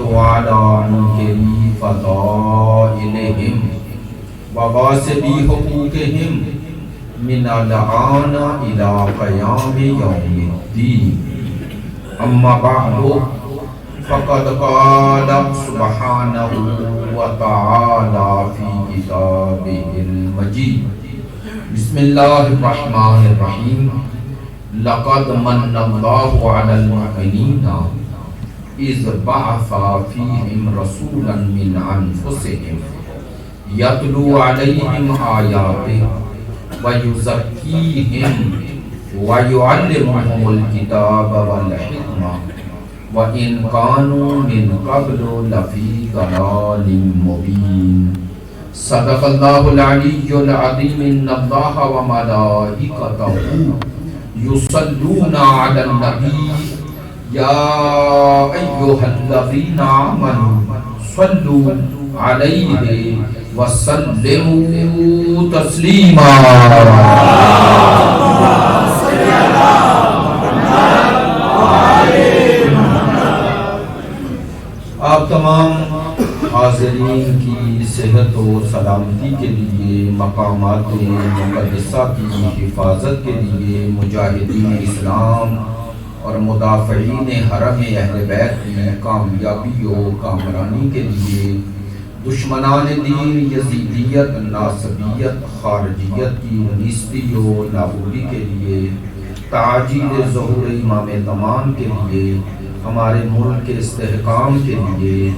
وعلى منكري فضائلهم وواسبي حقوقهم من الآن إلى قيام يوم الدين. أما بعد فقد قال سبحانه وتعالى في كتابه المجيد. بسم الله الرحمن الرحيم. لقد من الله على المؤمنين إذ بعث فيهم رسولا من أنفسهم يتلو عليهم آياته ويزكيهم ويعلمهم الكتاب والحكمة وإن كانوا من قبل لفي ضلال مبين. صدق الله العلي العظيم. إن الله وملائكته يصلون على النبي يا أيها الذين آمنوا صلوا عليه وسلموا تسليما. آپ تمام حاضرین کی صحت و سلامتی کے لیے، مقامات مقدسہ کی حفاظت کے لیے، مجاہدین اسلام اور مدافعین حرم اہل بیت کی کامیابی و کامرانی کے لیے، دشمنان دین یزیدیت، ناصبیت، خارجیت کی نیستی و نابودی کے لیے، تعجیل ظہور امام زمان کے لیے، ہمارے ملک کے استحکام کے لیے،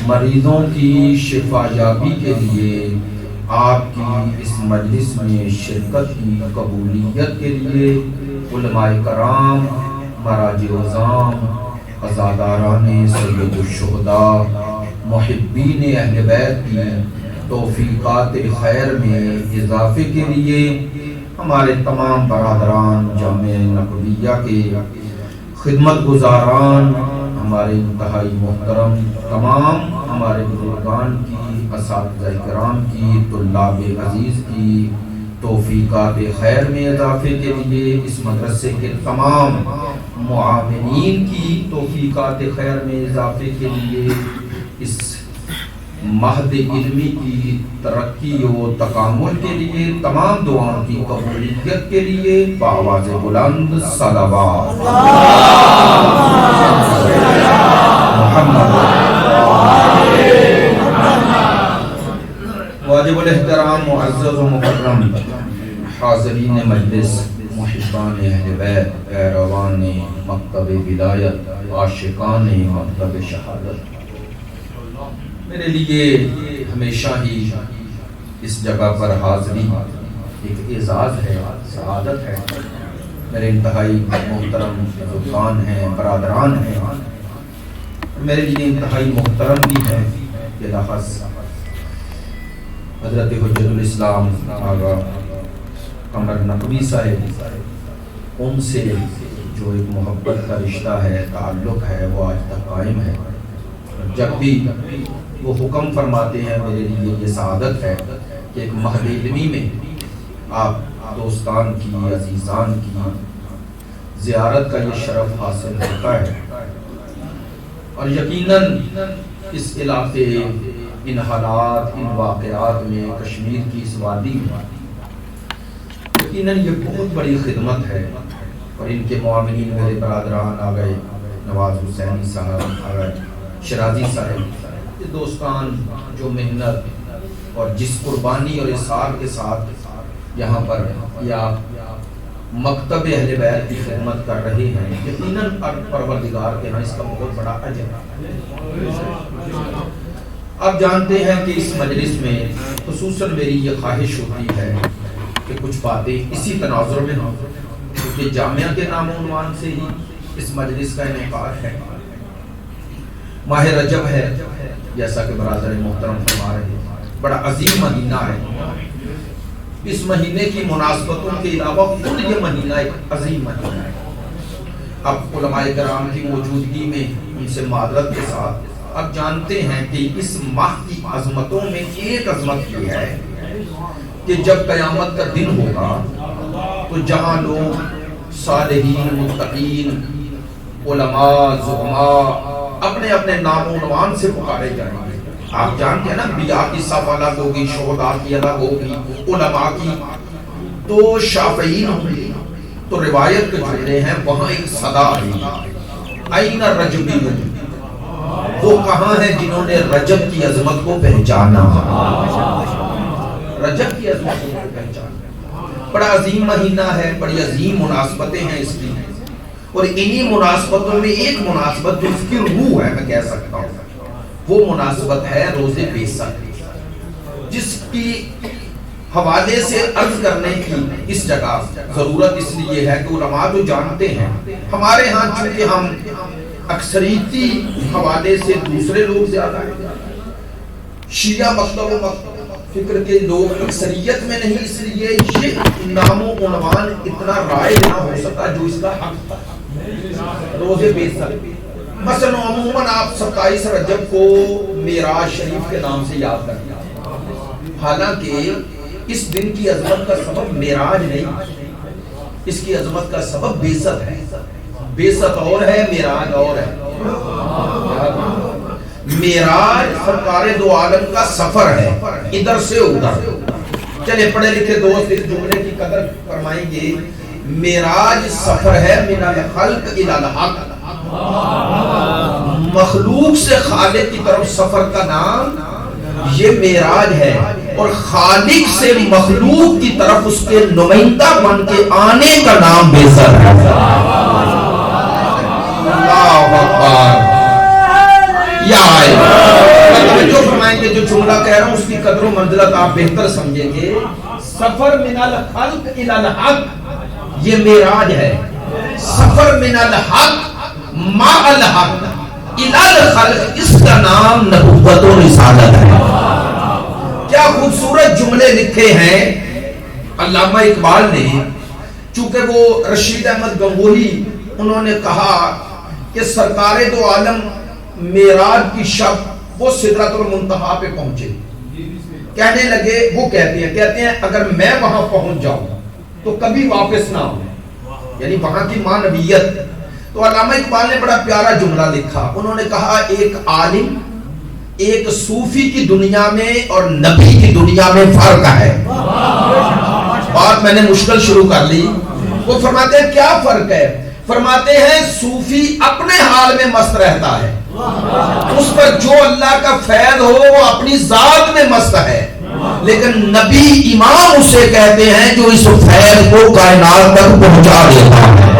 مریضوں کی شفا یابی کے لیے، آپ کی اس مجلس میں شرکت کی قبولیت کے لیے، علماء کرام، مراجع عظام، عزاداران سید الشہداء، محبین اہل بیت کی توفیقات خیر میں اضافے کے لیے، ہمارے تمام برادران جامعہ نقویہ کے خدمت گزاران، ہمارے انتہائی محترم تمام ہمارے بزرگان کی، اساتذہ کرام کی، طلاب عزیز کی توفیقات خیر میں اضافے کے لیے، اس مدرسے کے تمام معاونین کی توفیقات خیر میں اضافے کے لیے، اس مہد علمی کی ترقی و تکامل کے لیے، تمام دعاؤں کی قبولیت کے لیے بآواز بلند صلوات محمد. واجب الاحترام معزز و مکرم حاضرین مجلس، محبان اہل بیت، پیروان مکتب ولایت، عاشقان مکتب شہادت، میرے لیے ہمیشہ ہی اس جگہ پر حاضری ایک اعزاز ہے، سعادت ہے. میرے انتہائی محترم بزرگان ہیں، برادران ہیں، میرے لیے انتہائی محترم بھی ہے کہ لفظ حضرت حجت الاسلام آغا قمر نقوی صاحب، ان سے جو ایک محبت کا رشتہ ہے، تعلق ہے، وہ آج تک قائم ہے. جب بھی وہ حکم فرماتے ہیں، میرے لیے یہ سعادت ہے کہ ایک مہد علمی میں آپ دوستان کی، عزیزان کی زیارت کا یہ شرف حاصل ہوتا ہے. اور یقیناً اس علاقے، ان حالات، ان واقعات میں، کشمیر کی اس وادی میں یقیناً یہ بہت بڑی خدمت ہے. اور ان کے معاونین میرے برادران آ گئے، نواز حسینی صاحب آ گئے، شرازی صاحب، یہ دوستان جو محنت اور جس قربانی اور اصرار کے ساتھ یہاں پر یا مکتب اہل بیت کی خدمت کر رہے ہیں، یقیناً پروردگار کے ہاں اس کا بہت بڑا اجر ہے. آپ جانتے ہیں کہ اس مجلس میں خصوصاً میری یہ خواہش ہوتی ہے کہ کچھ باتیں اسی تناظر میں ہوں، کیونکہ جامعہ کے نام و عنوان سے ہی اس مجلس کا انعقاد ہے. ماہ رجب ہے، جیسا کہ برادر محترم فرما رہے ہیں، بڑا عظیم مہینہ ہے. اس مہینے کی مناسبتوں کے علاوہ خود یہ مہینہ ایک عظیم مہینہ ہے. اب علماء کرام کی موجودگی میں ان سے معذرت کے ساتھ اب جانتے ہیں کہ اس ماہ کی عظمتوں میں ایک عظمت یہ ہے کہ جب قیامت کا دن ہوگا تو جہاں لوگ صالحین، متقین، علماء، زعماء، اپنے اپنے نام و عنوان سے پکارے جائیں گے. آپ جانتے ہیں نا انبیاء کی صف الگ ہوگی, شہداء کی الگ ہوگی, علماء کی تو شافعین ہوگی. تو روایت کے جملے ہیں وہاں ایک صدا آئی, این رجبی, وہ کہاں ہیں جنہوں نے رجب کی عظمت کو پہچانا, رجب کی عظمت کو پہچانا. بڑا عظیم مہینہ ہے, بڑی عظیم مناسبتیں ہیں اس کی, اور انہی مناسبتوں میں ایک مناسبت جو اس کی روح ہے میں کہہ سکتا ہوں, وہ مناسبت ہے روزے بیسک, جس کی حوالے سے عرض کرنے کی اس جگہ ضرورت اس لیے ہے کہ علماء جو جانتے ہیں, ہمارے ہاں چونکہ ہم اکثریتی حوالے سے دوسرے لوگ زیادہ ہیں, شیعہ مکتب و فکر کے لوگ اکثریت میں نہیں, اس لیے یہ نام و عنوان اتنا رائج نہ ہو سکا جو اس کا حق تھا. روزے بیسک مثلا عموماً آپ 27 رجب کو معراج شریف کے نام سے یاد کرتے ہیں, حالانکہ اس دن کی عظمت کا سبب معراج نہیں, اس کی عظمت کا سبب بیست ہے. بیست اور ہے, معراج اور ہے. معراج سرکار دو عالم کا سفر ہے ادھر سے ادھر. چلے پڑھے لکھے دوست اس جملے کی قدر فرمائیں گے, معراج سفر ہے من الخلق الی الحق, مخلوق سے خالق کی طرف سفر کا نام یہ معراج ہے, اور خالق سے مخلوق کی طرف اس کے نمائندہ بن کے آنے کا نام بیسر ہے. اللہ اکبر. یا جو فرمائیں گے, جو جملہ کہہ رہا ہوں اس کی قدر و منزلت آپ بہتر سمجھیں گے. سفر من الخلق الی الحق یہ معراج ہے, سفر من الحق ما الحق الی الخلق اس کا نام نبوت و رسالت ہے. کیا خوبصورت جملے لکھے ہیں علامہ اقبال نے. چونکہ وہ رشید احمد گنگوہی انہوں نے کہا کہ سرکار دو عالم معراج کی شب وہ سدرۃ المنتہا پہ پہنچے, کہنے لگے, وہ کہتے ہیں اگر میں وہاں پہنچ جاؤں تو کبھی واپس نہ آؤں, یعنی وہاں کی معنویت. تو علامہ اقبال نے بڑا پیارا جملہ لکھا, انہوں نے کہا ایک عالم ایک صوفی کی دنیا میں اور نبی کی دنیا میں فرق ہے. بات میں نے مشکل شروع کر لی. وہ فرماتے ہیں کیا فرق ہے؟ فرماتے ہیں صوفی اپنے حال میں مست رہتا ہے, اس پر جو اللہ کا فیض ہو وہ اپنی ذات میں مست ہے, لیکن نبی امام اسے کہتے ہیں جو اس فیض کو کائنات تک پہنچا دیتا ہے.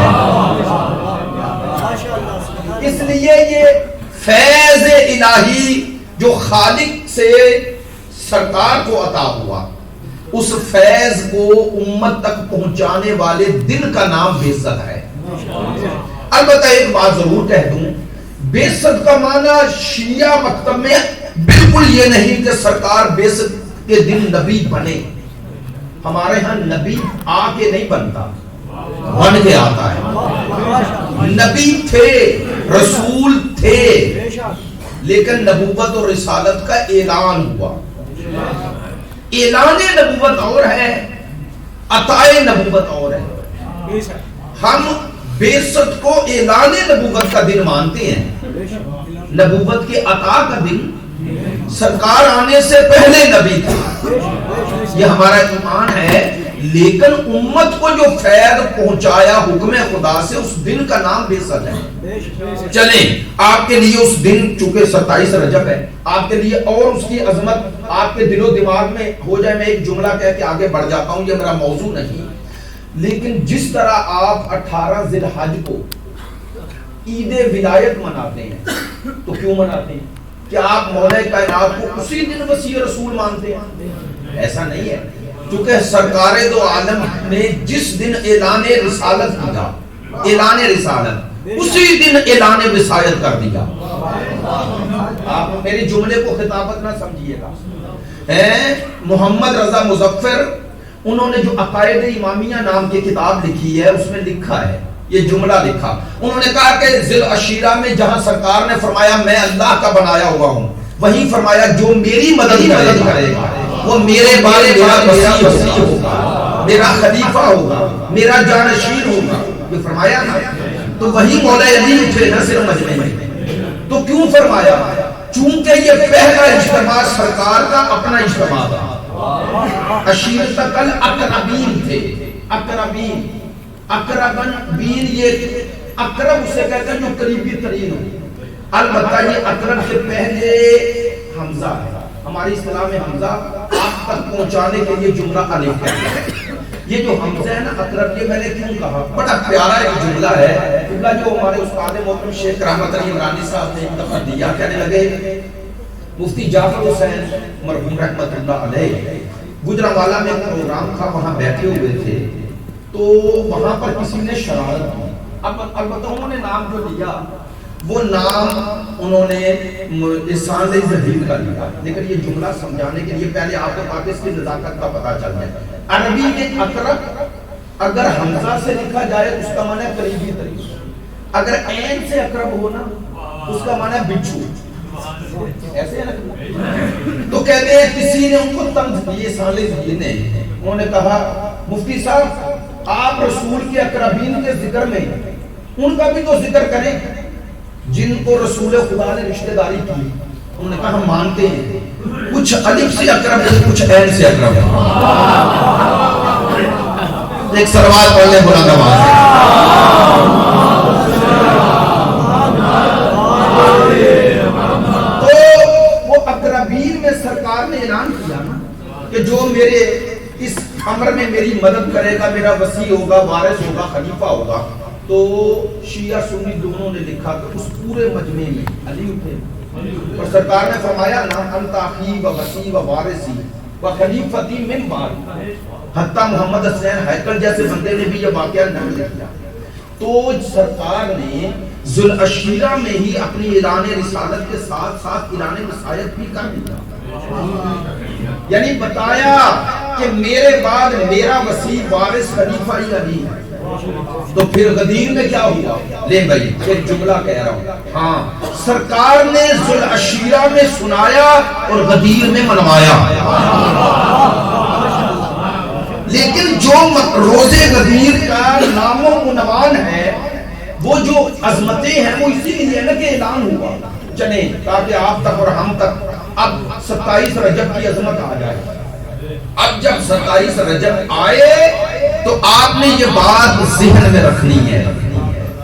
اس لیے یہ فیض الہی جو خالق سے سرکار کو عطا ہوا, اس فیض کو امت تک پہنچانے والے دن کا نام بیست ہے. البتہ ایک بات ضرور کہہ دوں, بیست کا معنی شیعہ مکتب میں بالکل یہ نہیں کہ سرکار بیست کے دن نبی بنے. ہمارے ہاں نبی آ کے نہیں بنتا, بن کے آتا ہے. نبی تھے, رسول تھے, لیکن نبوت اور رسالت کا اعلان ہوا. اعلان نبوت اور ہے, عطائے نبوت اور ہے. ہم بیست کو اعلان نبوت کا دن مانتے ہیں. نبوت کے عطا کا دن سرکار آنے سے پہلے نبی تھا, یہ ہمارا ایمان ہے. لیکن امت کو جو فیض پہنچایا حکم خدا سے, اس دن کا نام بیست ہے. چلیں آپ کے لیے اس دن, چونکہ 27 رجب ہے, آپ کے لیے اور اس کی عظمت آپ کے دل و دماغ میں ہو جائے. میں ایک جملہ کہہ کے آگے بڑھ جاتا ہوں, یہ میرا موضوع نہیں, لیکن جس طرح آپ 18 ذی الحج کو عید ولایت مناتے ہیں, تو کیوں مناتے ہیں؟ کیا آپ مولا کائنات کو اسی دن وسیع رسول مانتے ہیں؟ ایسا نہیں ہے. چونکہ سرکار دو عالم نے جس دن اعلان رسالت کیا, اعلان رسالت, اسی دن اعلان وصایت کر دیا. آپ میرے جملے کو خطابت نہ سمجھیے گا. محمد رضا مظفر انہوں نے جو عقائد امامیہ نام کی کتاب لکھی ہے, اس میں لکھا ہے, یہ جملہ لکھا. انہوں نے کہا کہ ذی العشیرہ میں جہاں سرکار نے فرمایا میں اللہ کا بنایا ہوا ہوں, وہیں فرمایا جو میری مدد کرے گا وہ میرے بارے میرا وسیع ہوگا, میرا خلیفہ ہوگا, میرا جانشین ہوگا. یہ فرمایا نا, تو وہی مولا علی اٹھے نہ صرف مجمع میں. تو کیوں فرمایا؟ چونکہ یہ پہلا اجتماع سرکار کا اپنا اجتماع تھا، عشیرتک الاقربین تھے، اقربین، اقربن بین، یہ اقرب اسے کہتے ہیں جو قریبی ترین ہو، البتہ یہ اقرب سے پہلے حمزہ ہے، ہماری اصطلاح میں حمزہ آپ تک پہنچانے کے لیے جملہ الف ہے۔ یہ جو حمزہ ہے نا اقرب، یہ میں نے کیوں کہا، بڑا پیارا ایک جملہ ہے، جملہ جو ہمارے استاد محترم شیخ رحمت علی عمرانی صاحب نے ایک دفعہ دیا، کہنے لگے مفتی جعفر حسین مرحوم رحمت اللہ علیہ گجرانوالہ میں پروگرام تھا، وہاں بیٹھے ہوئے تھے، تو وہاں پر کسی نے شرارت کی، اب البتہ انہوں نے نام جو لیا وہ نام انہوں نے احسان ظہیر کا لیا، لیکن یہ جملہ سمجھانے کے لیے پہلے آپ کو تاکہ اس کی نزاکت کا پتہ چل جائے۔ عربی میں اقرب اگر حمزہ سے لکھا جائے اس کا معنی ہے قریبی ترین، اگر عین سے اقرب ہو نا اس کا معنی ہے بچھو، ایسے ہے نا۔ تو کہتے ہیں کسی نے ان کو طنز دیے، سالس جی نے، انہوں نے کہا مفتی صاحب آپ رسول کے اقربین کے ذکر میں ان کا بھی تو ذکر کریں جن کو رسول خدا نے رشتہ داری کی۔ انہوں نے کہا ہم مانتے ہیں، کچھ الف سے اقرب ہے، کچھ عین سے اقرب ہے۔ ایک سلوات پڑھ لیں بلند آواز سے۔ تو وہ اقربین میں سرکار نے اعلان کیا کہ جو میرے اس امر میں میری مدد کرے گا، میرا وصی ہوگا، وارث ہوگا، خلیفہ ہوگا۔ تو شیعہ سنی دونوں نے لکھا کہ اس پورے مجمع میں علی اٹھے، اور سرکار نے فرمایا نا انت اخی و وصی و وارثی و خلیفتی من بعد، حتیٰ محمد حسین ہیکل جیسے بندے نے بھی یہ واقعہ نقل کیا۔ تو سرکار نے ذوالعشیرہ میں ہی اپنی اعلان رسالت کے ساتھ ساتھ اعلان وصایت بھی کر دیا، یعنی بتایا کہ میرے بعد میرا وصی وارث خلیفہ ہی علی ہے۔ تو پھر غدیر میں کیا ہوا؟ لے بھائی ایک جملہ کہہ رہا ہوں، ہاں سرکار نے ذوالعشیرہ میں سنایا اور غدیر میں منوایا، لیکن جو روزے غدیر کا نام و عنوان ہے، وہ جو عظمتیں ہیں وہ اسی لیے نا کہ اعلان ہوا، چلیں تاکہ آپ تک اور ہم تک اب 27 رجب کی عظمت آ جائے۔ اب جب 27 رجب آئے تو آپ نے یہ بات ذہن میں رکھنی ہے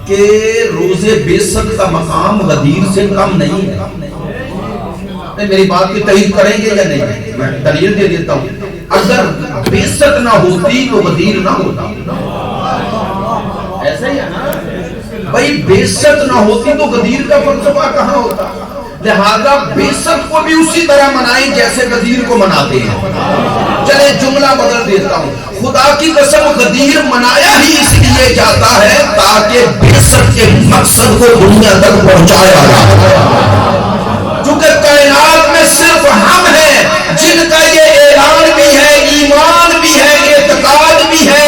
کہ روزے بیست کا مقام غدیر سے کم نہیں ہے۔ میری بات کی تائید کریں گے یا نہیں؟ میں دلیل دے دیتا ہوں، اگر بیست نہ ہوتی تو غدیر نہ ہوتا، ایسا ہی ہے نا بھائی، بیست نہ ہوتی تو غدیر کا فلسفہ کہاں ہوتا؟ لہذا بیست کو بھی اسی طرح منائیں جیسے غدیر کو مناتے ہیں۔ چلے جملہ بدل دیتا ہوں، خدا کی قسم غدیر منایا ہی اس لیے جاتا ہے تاکہ بیست کے مقصد کو دنیا تک پہنچایا جائے، کیونکہ کائنات میں صرف ہم ہیں جن کا یہ اعلان بھی ہے، ایمان بھی ہے، اعتقاد بھی ہے،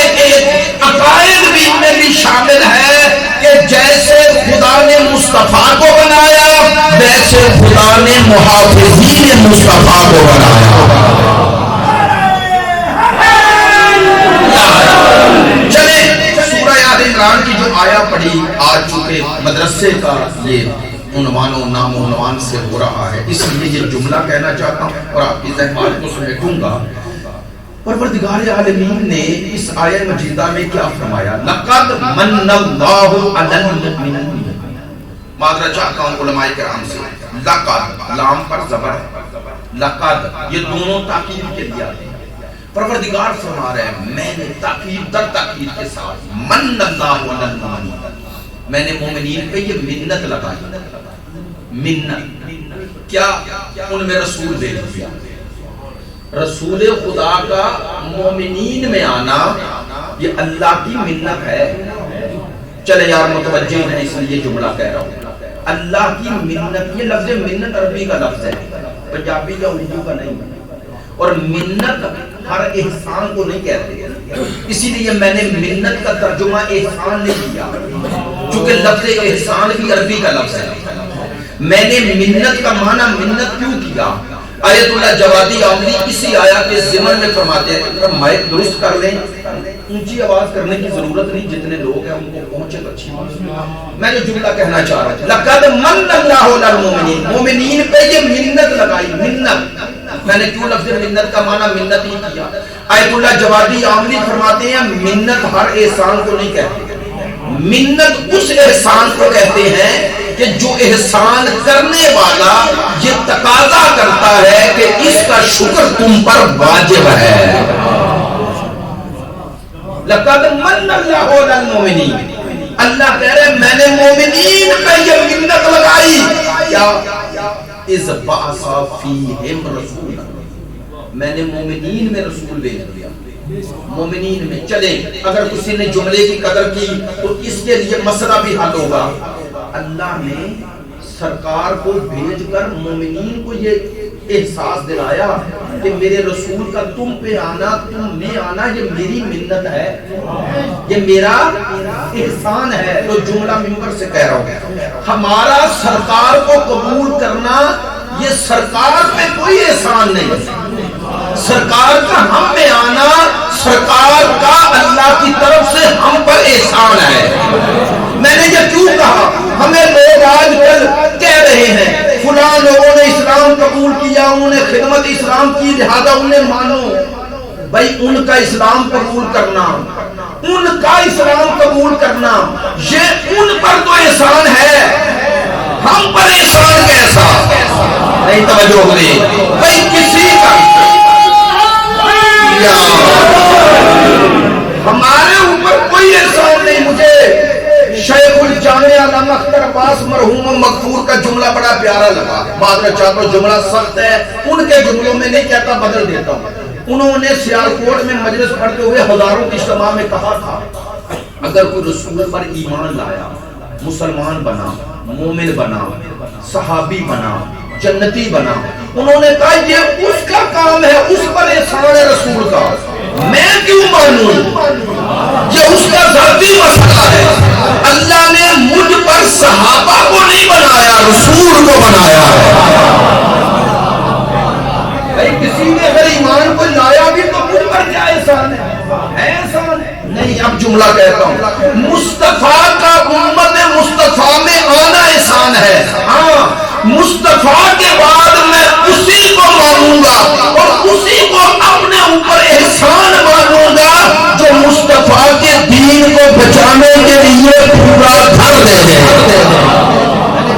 عقائد بھی ان میں بھی شامل ہے کہ جیسے خدا نے مصطفیٰ کو بنایا ویسے خدا نے محافظین مصطفیٰ کو بنایا۔ چلے سورہ آل عمران کی جو آیا پڑھی، آج چونکہ مدرسے کا یہ عنوان و نام و عنوان سے ہو رہا ہے، اس لیے یہ جملہ کہنا چاہتا ہوں اور آپ کی ذہنات کو سمیٹوں گا۔ پروردگار عالمین نے اس آیہ مجیدہ میں کیا فرمایا؟ لقد من اللہ علی المؤمنین، معذرت چاہتا ہوں علماء کرام سے، لقد لام پر زبر ہے، لقد یہ دونوں تاکید کے لیے آتے ہیں۔ پروردگار فرما رہے ہیں میں نے تاکید در تاکید کے ساتھ من اللہ علی المؤمنین، میں نے مومنین پہ یہ منت لگائی، منت کیا؟ ان میں رسول بھیج دیا، رسول خدا کا مومنین میں آنا یہ اللہ کی منت ہے۔ چلے یار متوجہ ہیں اس لیے جملہ کہہ رہا ہوں، اللہ کی منت، یہ لفظ منت عربی کا لفظ ہے، پنجابی یا اردو کا نہیں، اور منت ہر احسان کو نہیں کہتے، اسی لیے میں نے منت کا ترجمہ احسان نہیں کیا، چونکہ لفظ احسان بھی عربی کا لفظ ہے۔ میں نے منت کا معنی منت کیوں کیا؟ آیت اللہ جوادی عاملی اسی آیات کے ضمن میں فرماتے ہیں کہ مائک درست کر لیں، اونچی آواز کرنے کی ضرورت نہیں، جتنے لوگ ہیں ان کو پہنچے تو اچھی بات۔ میں جو جملہ کہنا چاہ رہا ہوں، لقد من اللہ علی المؤمنین، مومنین پہ یہ منت لگائی، منت۔ میں نے کیوں لفظ منت کا معنی منت ہی کیا؟ آیت اللہ جوادی عاملی فرماتے ہیں منت ہر احسان کو نہیں کہتے، منت اس احسان کو کہتے ہیں کہ جو احسان کرنے والا یہ تقاضا کرتا ہے کہ اس کا شکر تم پر واجب ہے۔ لقد من اللہ علی المؤمنین، اللہ کہہ رہے میں نے مومنین پہ یہ منت لگائی، کیا؟ اذ بعث فیہم رسولا، میں نے مومنین میں رسول بھیج دیا، مومنین میں۔ چلے اگر کسی نے جملے کی قدر کی تو اس کے لیے مسئلہ بھی حل ہوگا۔ اللہ نے سرکار کو بھیج کر مومنین کو یہ احساس دلایا کہ میرے رسول کا تم پہ آنا، تم میں آنا، یہ میری منت ہے، یہ میرا احسان ہے۔ تو جملہ ممبر سے کہہ رہا ہوں، ہمارا سرکار کو قبول کرنا یہ سرکار پہ کوئی احسان نہیں، سرکار کا ہم میں آنا سرکار کا اللہ کی طرف سے ہم پر احسان ہے۔ میں نے یہ کیوں کہا؟ ہمیں لوگ آج کل کہہ رہے ہیں فلاں لوگوں نے اسلام قبول کیا، انہوں نے خدمت اسلام کی لہذا انہیں مانو۔ بھائی ان کا اسلام قبول کرنا، ان کا اسلام قبول کرنا یہ ان پر تو احسان ہے، ہم پر احسان کیسا؟ نہیں توجہ ہوئی بھائی کسی کا ہمارے اوپر کوئی احسان نہیں۔ مجھے شیخ الجامع علامہ اختر عباس مرحوم مغفور کا جملہ بڑا پیارا لگا، بعد میں چاہتا ہوں جملہ سخت ہے، ان کے جملوں میں نہیں کہتا، بدل دیتا ہوں۔ انہوں نے سیالکوٹ میں مجلس پڑھتے ہوئے ہزاروں کی اجتماع میں کہا تھا اگر کوئی رسول پر ایمان لایا، مسلمان بنا، مومن بنا، صحابی بنا، جنتی بنا، انہوں نے کہا یہ اس کا کام ہے، اس پر احسان ہے رسول کا، میں کیوں مانوں؟ یہ اس کا ذاتی مسئلہ ہے۔ اللہ نے مجھ پر صحابہ کو نہیں بنایا، رسول کو بنایا ہے۔ بھائی کسی نے اگر ایمان کو لایا بھی تو مجھ پر کیا احسان ہے؟ احسان نہیں۔ اب جملہ کہتا ہوں، مصطفیٰ کا امت مصطفیٰ میں آنا احسان ہے، ہاں مصطفیٰ کے بعد میں اسی کو مانوں گا اور اسی کو اپنے اوپر احسان مانوں گا جو مصطفیٰ کے دین کو بچانے کے لیے پورا گھر دے دے۔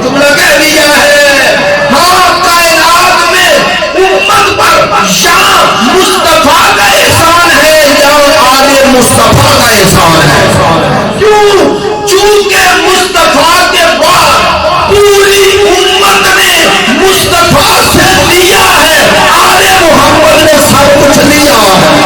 جملہ کہہ دیا ہے، ہاں کائنات میں امت پر یا مصطفیٰ کا احسان ہے یا آل مصطفیٰ کا احسان ہے۔ کیوں؟ چونکہ مصطفیٰ کے بعد پوری امت نے مصطفیٰ سے لیا ہے، آل محمد نے سب کچھ لیا ہے۔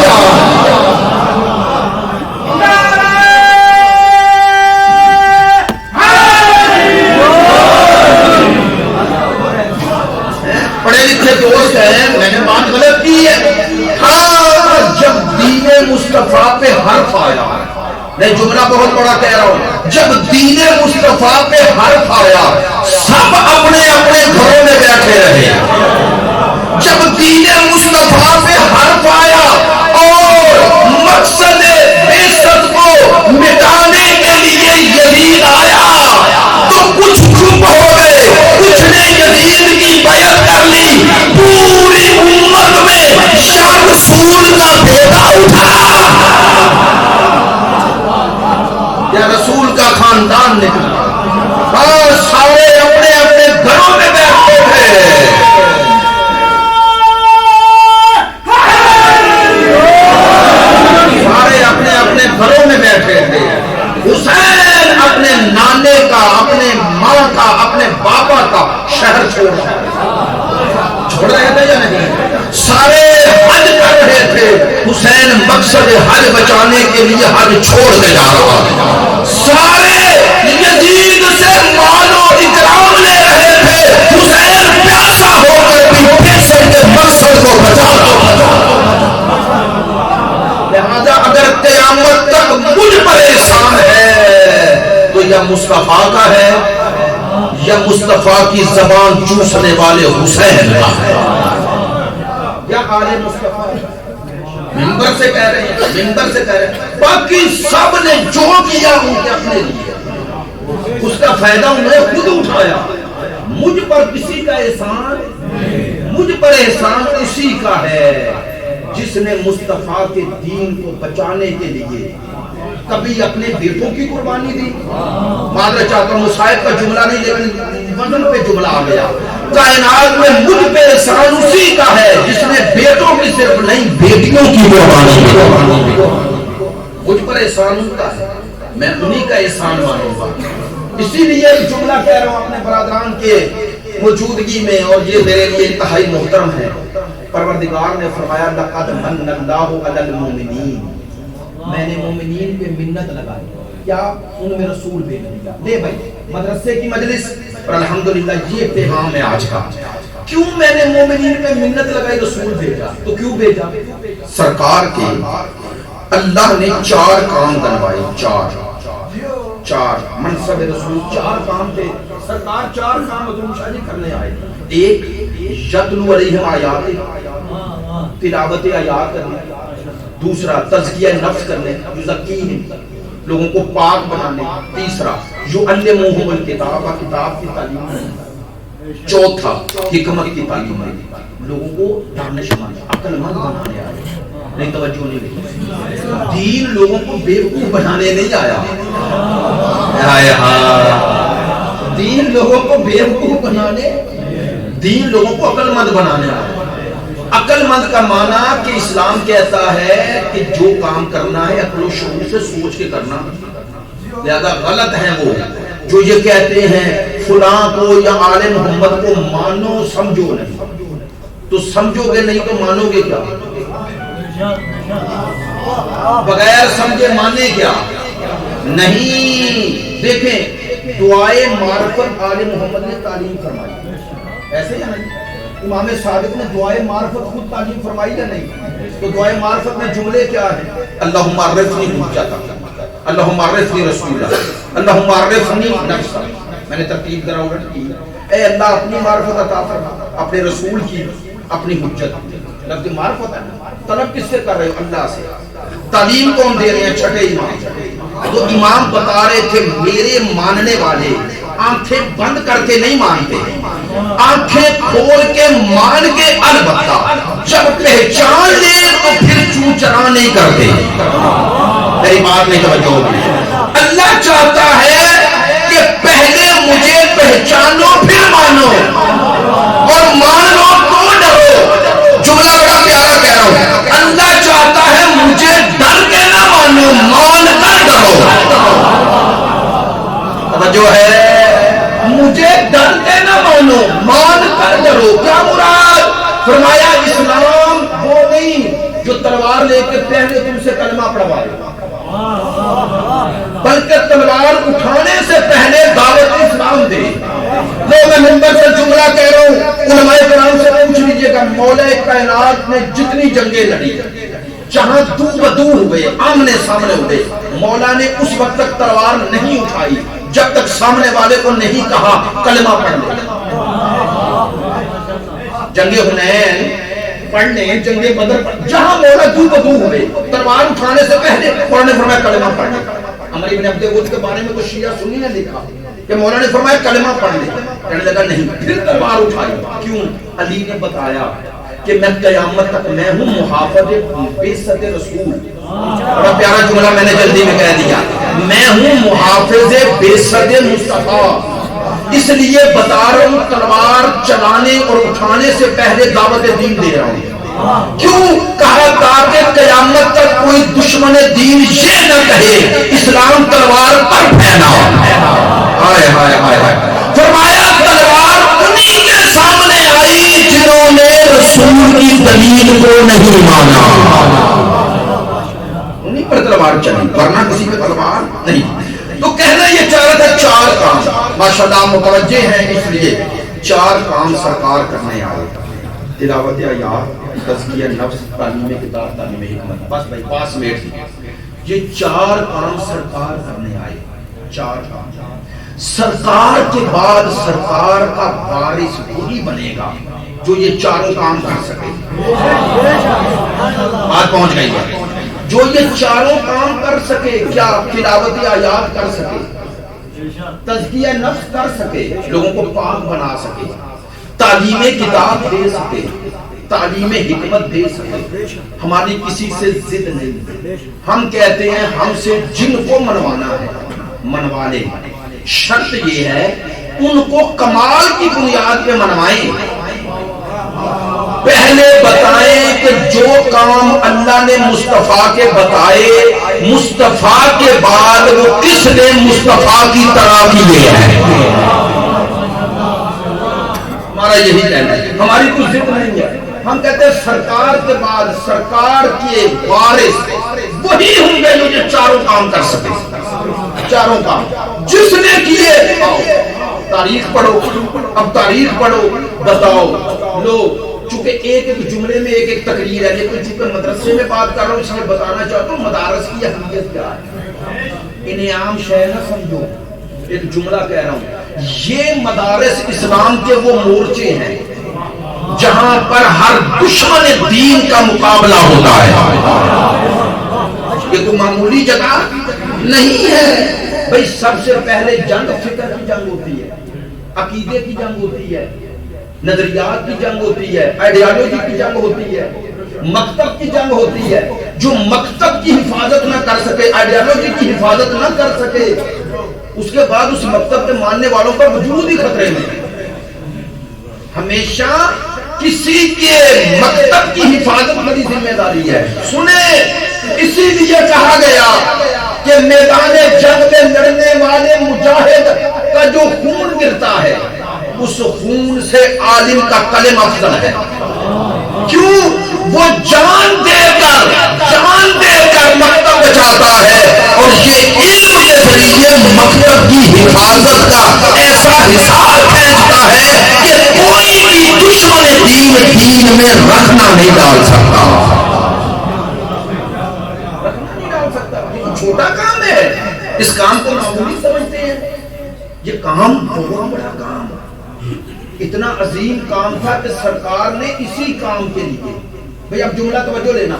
پڑھے لکھے دوست ہیں، میں نے بات غلط کی ہے؟ ہاں جب دین مصطفیٰ پہ حرف آیا، میں جملہ بہت بڑا کہہ رہا ہوں، جب دین مصطفیٰ پہ حرف آیا سب اپنے اپنے گھروں میں بیٹھے رہے۔ جب دین مصطفیٰ پہ حرف آیا اور مقصد بعثت کو مٹانے کے لیے یزید آیا تو کچھ چپ ہو گئے، کچھ نے یزید کی بیعت کر لی، پوری امت میں یا رسول کا بیٹا اٹھا یا رسول کا خاندان نکلا، اور سارے اپنے اپنے گھروں میں بیٹھے تھے۔ سارے اپنے اپنے گھروں میں بیٹھے تھے۔ حسین اپنے نانے کا، اپنے ماں کا، اپنے بابا کا شہر چھوڑ رہے تھے یا نہیں؟ سارے حج کر رہے تھے، حسین مقصد حج بچانے کے لیے حج چھوڑ کے جا رہا تھا۔ سارے یزید سے مال و اکرام لے رہے تھے، حسین پیاسا ہو کر بھی پیسے کے مقصد کو بچا رہا تھا۔ لہذا اگر قیامت تک مجھ پر احسان ہے تو یا مصطفیٰ کا ہے یا مصطفیٰ کی زبان چوسنے والے حسین کا ہے۔ یا آل مصطفیٰ؟ منبر سے کہہ رہے ہیں، منبر سے کہہ رہے ہیں، باقی سب نے جو کیا ان کے اپنے لیے، اس کا فائدہ انہوں نے خود اٹھایا. مجھ پر کسی کا احسان، مجھ پر احسان اسی کا ہے جس نے مصطفیٰ کے دین کو بچانے کے لیے کبھی اپنے بیٹوں کی قربانی دی. معذرت چاہتا ہوں مصائب کا جملہ نہیں لیکن وزن پہ جملہ آ گیا. کائنات میں مجھ پہ احسان اسی کا ہے جس نے بیٹوں کی صرف نہیں بیٹیوں کی قربانی دی. مجھ پر احسان ان کا ہے، میں انہی کا احسان مانوں گا. اسی لیے جملہ کہہ رہا ہوں اپنے برادران کے موجودگی میں، اور یہ میرے لیے انتہائی محترم ہے. پروردگار نے فرمایا لقد من اللہ علی المؤمنین، میں نے مومنین پہ منت لگائی. کیا؟ ان میں رسول بھیج دیا. لے بھائی مدرسے کی مجلس اور الحمدللہ یہ پیغام ہے آج کا. کیوں میں نے مومنین پہ منت لگائی، رسول بھیجا؟ تو کیوں بھیجا؟ سرکار کے اللہ نے 4 کام دلوائے. 4 منصب رسول 4 کام تھے. سرکار 4 کام حضور شاہ جی کرنے آئے. ایک یتلو علیہم آیات، تلاوت آیات کرنے. دوسرا تزکیہ نفس کرنے، یزکیہم، لوگوں کو پاک بنانے. تیسرا یعلمہم الکتاب، کتاب کی تعلیم. چوتھا حکمت کی تعلیم، لوگوں کو دانش مند عقل مند بنانے آئے. نہیں توجہ نہیں رہی. دین لوگوں کو بیوقوف بنانے نہیں آیا. دین لوگوں کو بیوقوف بنانے، دین لوگوں کو عقل مند بنانے آیا. عقل مند کا معنی کہ اسلام کہتا ہے کہ جو کام کرنا ہے عقل و شعور سے سوچ کے کرنا. لہذا غلط ہیں وہ جو یہ کہتے ہیں فلاں کو یا آل محمد کو مانو سمجھو نہیں. تو سمجھو گے نہیں تو مانو گے کیا؟ بغیر سمجھے مانے کیا؟ نہیں. دیکھیں دعائے معرفت آل محمد نے تعلیم فرمائی، ایسے یا نہیں؟ امام صادق نے دعائے معرفت خود تعلیم فرمائی یا نہیں؟ تو دعائے معرفت میں جملے کیا ہیں؟ اللہم عرفنی حجتک، اللہم عرفنی رسولک، اللہم عرفنی نفسک. میں نے ترتیب ذرا الٹ کی. اے اللہ اپنی معرفت عطا فرما، اپنے رسول کی، اپنی حجت. لفظ معرفت ہے، طلب کس سے کر رہے ہو؟ اللہ سے. تعلیم کون دے رہے ہیں؟ چھٹے امام. تو امام بتا رہے تھے میرے ماننے والے آنکھیں بند کر کے نہیں مانتے، آنکھیں کھول کے مان کے البتہ جب پہچان لے تو پھر چوں چرا نہیں کرتے. میری بات نہیں توجہ ہوگی. اللہ چاہتا ہے کہ پہلے مجھے پہچانو پھر مانو، اور مانو تو ڈرو. جملہ بڑا پیارا کہہ رہا ہوں. اللہ چاہتا ہے مجھے ڈر کے نہ مانو، مان کر ڈرو. توجہ ہے؟ مجھے ڈر کے نہ مانو، مان کر ڈرو. کیا مراد؟ فرمایا اسلام وہ نہیں جو تلوار لے کے پہلے تم سے کلمہ پڑھوا دے، بلکہ تلوار اٹھانے سے پہلے دعوت اسلام دے. میں منبر سے جملہ کہہ رہا ہوں، علماء کرام سے پوچھ لیجئے گا مولا کائنات نے جتنی جنگیں لڑی، جہاں دو بدو ہوئے، آمنے سامنے ہوئے، مولا نے اس وقت تک تلوار نہیں اٹھائی جب تک سامنے والے کو نہیں کہا کلمہ پڑھ لے. جنگ حنین پڑھنے، جنگ بدر، جہاں مولا دو بدو ہوئے تلوار اٹھانے سے پہلے مولا نے فرمایا کلمہ پڑھ لے. عمر ابن عبد العزیز کے بارے میں تو شیعہ سنی نے لکھا کہ مولا نے فرمایا کلمہ پڑھ لے. کہنے لگا نہیں، پھر تلوار اٹھائی. کیوں؟ علی نے بتایا کہ میں قیامت تک میں ہوں محافظ بعثت رسول. بڑا پیارا جملہ میں نے جلدی میں کہہ دیا. میں ہوں محافظ بعثت مصطفیٰ، اس لیے بتا رہا ہوں تلوار چلانے اور اٹھانے سے پہلے دعوت دین دے رہا ہوں. کیوں؟ کہا تاکہ قیامت تک کوئی دشمن دین یہ نہ کہے اسلام تلوار پر پھیلا. ہائے ہائے ہائے ہائے. فرمایا تلوار انہی کے سامنے آئی جنہوں نے رسول کی دلیل کو نہیں مانا. انہی پر تلوار چلی، ورنہ کسی پہ تلوار نہیں. تو کہنا یہ چاہ رہا تھا 4 کام. ماشاءاللہ متوجہ ہیں، اس لیے 4 کام سرکار کرنے آئے. تلاوت آیات، تزکیہ نفس، تعلیم کتاب، تعلیم حکمت. بس بھائی 5 منٹ. یہ 4 کام سرکار کرنے آئے. 4 کام. سرکار کے بعد سرکار کا وارث وہی بنے گا جو یہ چاروں کام کر سکے. بات پہنچ گئی ہے. جو یہ چاروں کام کر سکے. کیا؟ تلاوت آیات کر سکے, تزکیہ نفس کر سکے, لوگوں کو پاک بنا سکے, تعلیم کتاب دے سکے, تعلیم حکمت دے سکے. ہماری کسی سے ضد نہیں. ہم کہتے ہیں ہم سے جن کو منوانا ہے منوا لیں, شرط یہ ہے ان کو کمال کی بنیاد پہ منوائیں. پہلے بتائیں کہ جو کام اللہ نے مصطفیٰ کے بتائے, مصطفیٰ کے بعد وہ کس نے مصطفیٰ کی طرح کیے ہیں. ہمارا یہی کہنا ہے, ہماری کوئی ضد نہیں ہے. ہم کہتے ہیں سرکار کے بعد سرکار کے وارث وہی ہوں گے جو یہ چاروں کام کر سکے. چاروں کام جس نے کیے. تاریخ پڑھو, اب تاریخ پڑھو, بتاؤ. لو چونکہ ایک ایک جملے میں ایک ایک تقریر ہے, لیکن چونکہ مدرسے میں بات کر رہا ہوں اس لیے بتانا چاہتا ہوں مدارس کی اہمیت کیا ہے. انہیں عام شے نہ سمجھو, ایک جملہ کہہ رہا ہوں. یہ مدارس اسلام کے وہ مورچے ہیں جہاں پر ہر دشمن دین کا مقابلہ ہوتا ہے. یہ کوئی معمولی جگہ نہیں ہے بھئی. سب سے پہلے جنگ فکر کی جنگ ہوتی ہے, عقیدے کی جنگ ہوتی ہے, نظریات کی جنگ ہوتی ہے, آئیڈیالوجی کی جنگ ہوتی ہے, مکتب کی جنگ ہوتی ہے. جو مکتب کی حفاظت نہ کر سکے, آئیڈیالوجی کی حفاظت نہ کر سکے, اس کے بعد اس مکتب کے ماننے والوں کا وجود ہی خطرے میں. ہمیشہ کسی کے مکتب کی حفاظت بڑی ذمہ داری ہے. سنیں, اسی لیے کہا گیا کہ میدان جنگ میں لڑنے والے مجاہد کا جو خون گرتا ہے اس خون سے عالم کا کلمہ افضل ہے. کیوں؟ وہ جان دے کر مکتب بچاتا ہے, اور یہ علم کے ذریعے مکتب کی حفاظت کا ایسا حساب کھینچتا ہے کہ کوئی بھی دشمن دین میں رکھنا نہیں ڈال سکتا. چھوٹا کام ہے, اس کام کو معمولی سمجھتے ہیں. یہ کام بہت بڑا کام, اتنا عظیم کام تھا کہ سرکار نے اسی کام کے لیے, بھئی اب جملہ توجہ لینا,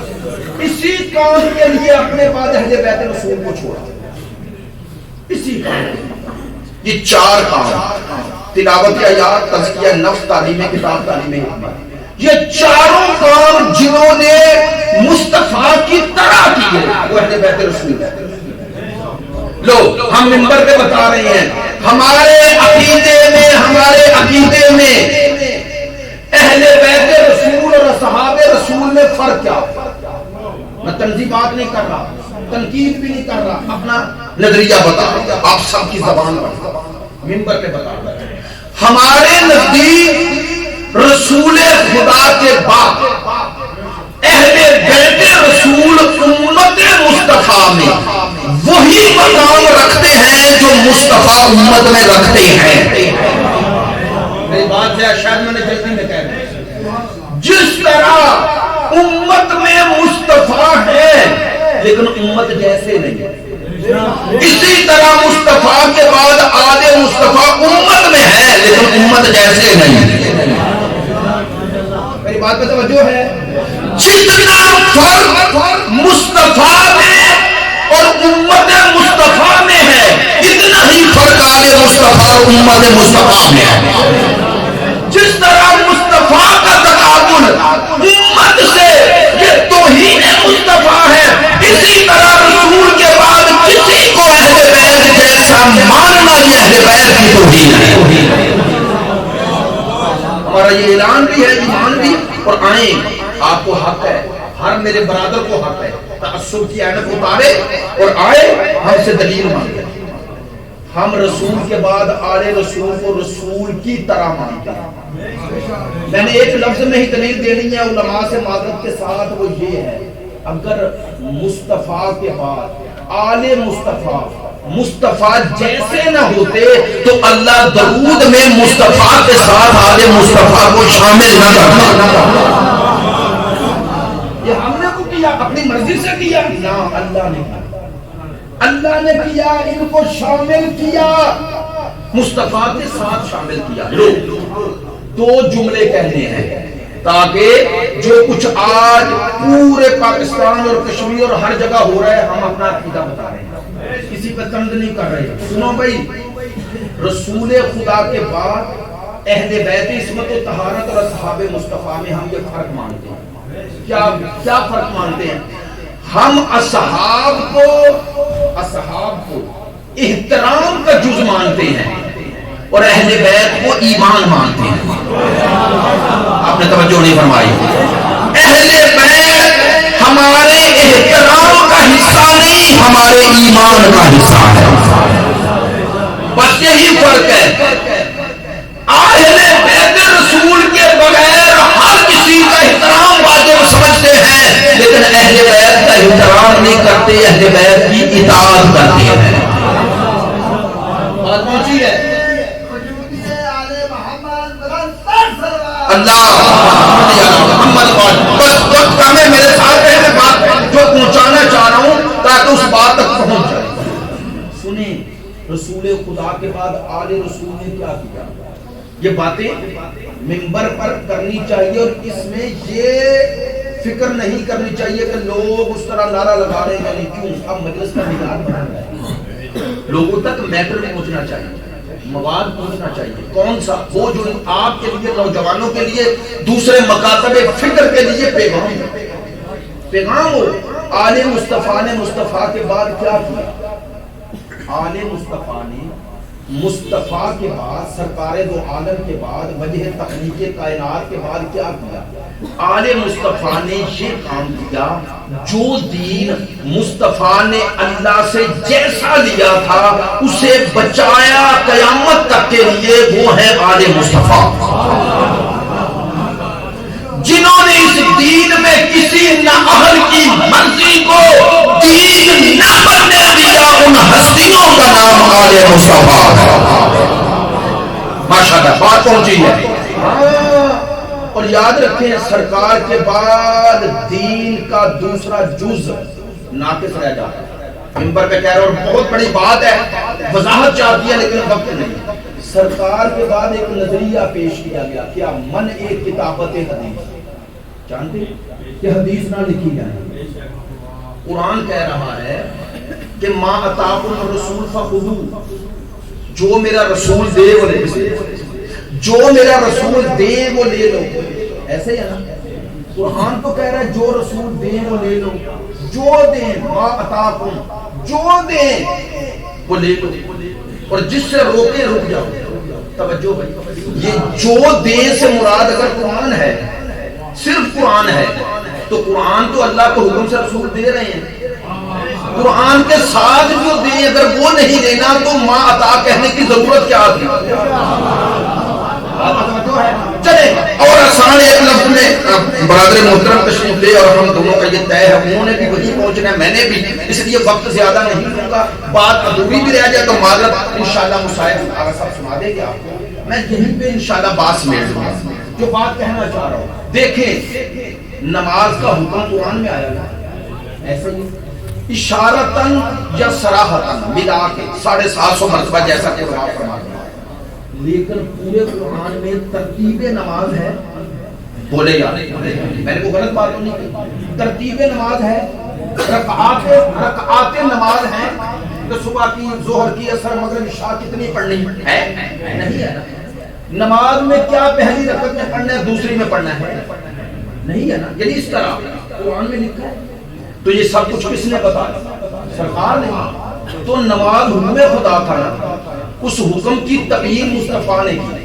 اسی کام کے لیے اپنے بعد اہل بیت رسول کو چھوڑا. اسی کام کے لیے یہ چار کام, تلاوت آیات, تزکیہ نفس, تعلیم کتاب, تعلیم حکمت, یہ چاروں کام جنہوں نے مصطفیٰ کی طرح کیے وہ اہل بیت رسول ہے. لو ہم منبر پہ بتا رہے ہیں ہمارے عقیدے میں اہل بیت رسول اور اصحاب رسول میں فرق کیا. میں تنظیمات نہیں کر رہا, تنقید بھی نہیں کر رہا, اپنا نظریہ بتا رہا, آپ سب کی زبان پر منبر پہ بتا رہا. ہمارے نزدیک رسول خدا کے بعد اہل بیت رسول امت مصطفیٰ میں وہی مقام رکھتے ہیں جو مصطفیٰ امت میں رکھتے ہیں. میری بات ہے, شاید میں نے جلدی میں کہہ دیا. جس طرح امت میں مصطفیٰ ہے لیکن امت جیسے نہیں, اسی طرح مصطفیٰ کے بعد آل مصطفیٰ امت میں ہے لیکن امت جیسے نہیں. میری بات پہ توجہ ہے. جتنا فرق مصطفیٰ میں اور امت مصطفیٰ میں ہے اتنا ہی فرق آل مصطفیٰ اور امت مصطفیٰ میں ہے. جس طرح مصطفیٰ کا تقابل امت سے یہ توہین مصطفیٰ ہے, اسی طرح رسول کے بعد کسی کو اہل بیت جیسا ماننا یہ اہل بیت کی توہین ہے. ہمارا یہ اعلان بھی ہے, ایمان بھی, اور آئیں آپ کو حق ہے, ہر میرے برادر کو حق ہے تعصب کی عینت اتارے اور آئے ہم سے دلیل مانگے. ہم رسول کے بعد آل رسول کو رسول کی طرح مانتے ہیں. میں نے ایک لفظ میں ہی دلیل دینی ہے علماء سے معذرت کے ساتھ, وہ یہ ہے اگر مصطفیٰ کے بعد آل مصطفیٰ جیسے نہ ہوتے تو اللہ درود میں مصطفیٰ کے ساتھ آل مصطفیٰ کو شامل نہ کرتا. یہ ہم نے کو کیا, اپنی مرضی سے کیا نہ, اللہ نے کیا, ان کو شامل کیا, مصطفیٰ کے ساتھ شامل کیا. دو جملے کہنے ہیں تاکہ جو کچھ آج پورے پاکستان اور کشمیر اور ہر جگہ ہو رہا ہے ہم اپنا عقیدہ بتا رہے ہیں، کسی پہ طنز نہیں کر رہے. سنو بھائی، رسول خدا کے بعد اہل بیت عصمت و طہارت اور اصحاب مصطفیٰ میں ہم یہ فرق مانتے ہیں. کیا فرق مانتے ہیں؟ ہم اصحاب کو احترام کا جز مانتے ہیں اور اہل بیت کو ایمان مانتے ہیں. آپ نے توجہ نہیں فرمائی. اہل بیت ہمارے احترام کا حصہ نہیں، ہمارے ایمان کا حصہ ہے. بس یہی فرق ہے. اہل بیت رسول کے بغیر ہر کسی کا احترام واجب سمجھتے ہیں، لیکن اہل بیت کا احترام نہیں کرتے، اہل بیت کی اطاعت کرتے ہیں. بات پہنچی ہے؟ اللہ محمد بس وقت کم ہے، میرے ساتھ ہے. میں بات جو پہنچانا چاہ رہا ہوں تاکہ اس بات تک پہنچ جائے. سنیں، رسول خدا کے بعد آل رسول نے کیا کیا؟ یہ باتیں منبر پر کرنی چاہیے اور اس میں یہ فکر نہیں کرنی چاہیے کہ لوگ اس طرح نعرہ لگا رہے ہیں. کیوں؟ اب مجلس کا مزاج بنا ہے، لوگوں تک میٹر پہنچنا چاہیے، مواد پہنچنا چاہیے. کون سا؟ وہ جو آپ کے لیے، نوجوانوں کے لیے، دوسرے مکاتب فکر کے لیے پیغام ہو. آل مصطفیٰ نے مصطفیٰ کے بعد کیا کیا؟ آل مصطفیٰ نے مصطفیٰ کے بعد، سرکار دو عالم کے بعد، وجہ تخلیق کائنات کے بعد کیا کیا؟ آل مصطفیٰ نے یہ کام کیا جو دین مصطفیٰ نے اللہ سے جیسا لیا تھا اسے بچایا قیامت تک کے لیے. وہ ہے آل مصطفیٰ جنہوں نے اس دین میں کسی نااہل کی مرضی کو دین نہ بننے دیا. ان ہستیوں کا نام آل مصطفیٰ ہے. ماشاءاللہ بات پہنچی ہے. اور یاد رکھیں، سرکار کے بعد دین کا دوسرا جز ناقص رہ جاتا ہے. منبر پہ کہہ رہا اور بہت بڑی بات ہے، وضاحت چاہتی ہے لیکن وقت نہیں. سرکار کے بعد ایک نظریہ پیش کیا گیا، کیا؟ من ایک کتابت حدیث. جانتے ہیں کہ حدیث نہ لکھی جائے. قرآن کہہ رہا ہے کہ ما اتاکم الرسول فخذوہ، جو میرا رسول دے وہ لے لو، جو میرا رسول دے وہ لے لو. ایسے ہی ہے نا؟ قرآن تو کہہ رہا ہے جو رسول دے وہ لے لو، جو دیں ما اتاکم، جو دیں وہ لے لو، اور جس سے روکے رک جاؤ. توجہ بھائی، یہ جو دیں سے مراد اگر قرآن ہے، صرف قرآن ہے، تو قرآن تو اللہ کو حکم سے رسول دے رہے ہیں. قرآن کے ساتھ جو دیں اگر وہ نہیں دینا تو ما عطا کہنے کی ضرورت کیا تھی؟ چلے اور آسان ایک لفظ میں برادر محترم تشریف لے، اور ہم دونوں کا یہ طے ہے، انہوں نے بھی وہی پہنچنا ہے، میں نے بھی، اس لیے وقت زیادہ نہیں لوں گا. بات ادھوری بھی رہ جائے تو معذرت، انشاءاللہ مسائل آغا صاحب سنا دیں گے آپ کو. میں یہیں پہ انشاءاللہ بات سمیٹ دوں گا جو بات کہنا چاہ رہا ہوں. دیکھیں، نماز کا حکم قرآن میں آیا نا، ایسے ہی اشارتاً یا صراحتاً ملا کے 750 مرتبہ جیسا کہ قرآن فرماتا ہے. لیکن پورے قرآن میں ترتیب نماز ہے. بولے یار، میں نے کوئی غلط بات تو نہیں کی. ترتیب نماز ہے، رکعات نماز ہیں کہ صبح کی، ظہر کی، عصر، مغرب، عشاء کتنی پڑھنی ہے؟ نہیں ہے نا. نماز میں کیا پہلی رکعت میں پڑھنا ہے، دوسری میں پڑھنا ہے؟ نہیں ہے نا. یعنی اس طرح قرآن میں لکھا ہے. تو یہ سب کچھ کس نے بتایا؟ سرکار نے. تو نماز حکم خدا تھا نا، اس حکم کی تبیین مصطفیٰ نے کی.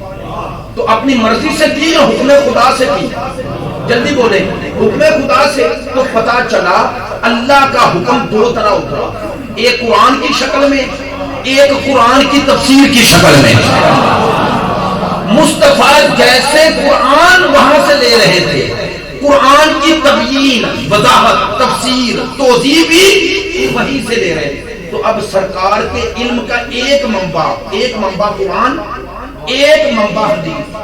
تو اپنی مرضی سے کی یا حکم خدا سے کی؟ جلدی بولیں. حکم خدا سے. تو پتا چلا اللہ کا حکم دو طرح اترا، ایک قرآن کی شکل میں، ایک قرآن کی تفسیر کی شکل میں. مصطفیٰ جیسے قرآن وہاں سے لے رہے تھے، قرآن کی تبیین، وضاحت، تفسیر، توضیح بھی وہیں سے لے رہے تھے. تو اب سرکار کے علم کا ایک منبع قرآن، ایک منبع حدیث.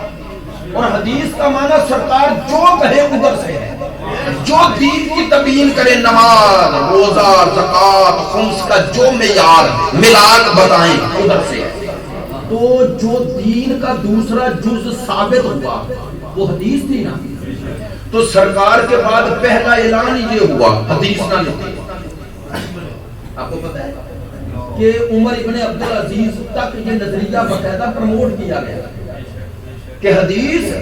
اور حدیث کا معنی سرکار جو کہے ادھر سے ہے، جو دین کی تبیین کرے، نماز، روزہ، زکات، خمس کا جو معیار ملاک بتائیں ادھر سے ہے. تو جو دین کا دوسرا جز ثابت ہوا وہ حدیث تھی نا. تو سرکار کے بعد پہلا اعلان یہ ہوا حدیث نہ لکھو. آپ کو پتہ ہے کہ عمر ابن عبدالعزیز تک یہ نظریہ باقاعدہ پروموٹ کیا گیا کہ حدیث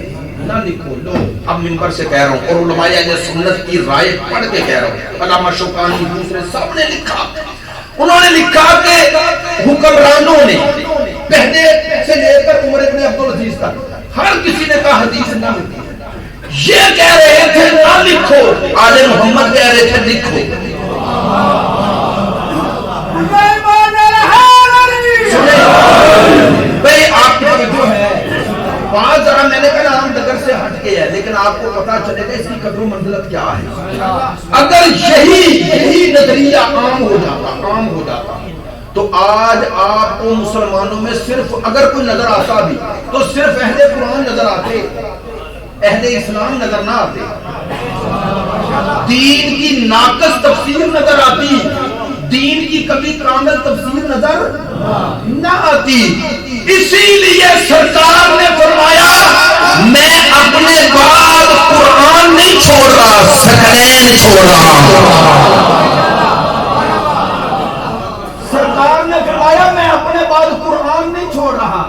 نہ لکھو. لو اب منبر سے کہہ رہا ہوں اور علماء اہل سنت کی رائے پڑھ کے کہہ رہا ہوں. علامہ شوکانی دوسرے سب نے لکھا, انہوں نے لکھا کہ حکمرانوں نے پہلے سے لے کر عمر ابن عبدالعزیز تک ہر کسی نے کہا حدیث نہ لکھو. یہ کہہ رہے تھے نہ لکھو, آل محمد کہہ رہے تھے لکھو. بھئی آپ کی جو ہے بات ذرا میں نے کہا عام ڈگر سے ہٹ کے ہے, لیکن آپ کو پتا چلے گا اس کی قدر و منزلت کیا ہے. اگر یہی نظریہ عام ہو جاتا تو آج آپ کو مسلمانوں میں صرف اگر کوئی نظر آتا بھی تو صرف اہل قرآن نظر آتے, اہل اسلام نظر نہ آتے. دین کی ناقص تفسیر نظر آتی, دین کی کبھی کامل تفسیر نظر نہ آتی. اسی لیے سرکار نے فرمایا میں اپنے بعد قرآن نہیں چھوڑ رہا, ثقلین چھوڑ رہا. سرکار نے فرمایا میں اپنے بعد قرآن نہیں چھوڑ رہا,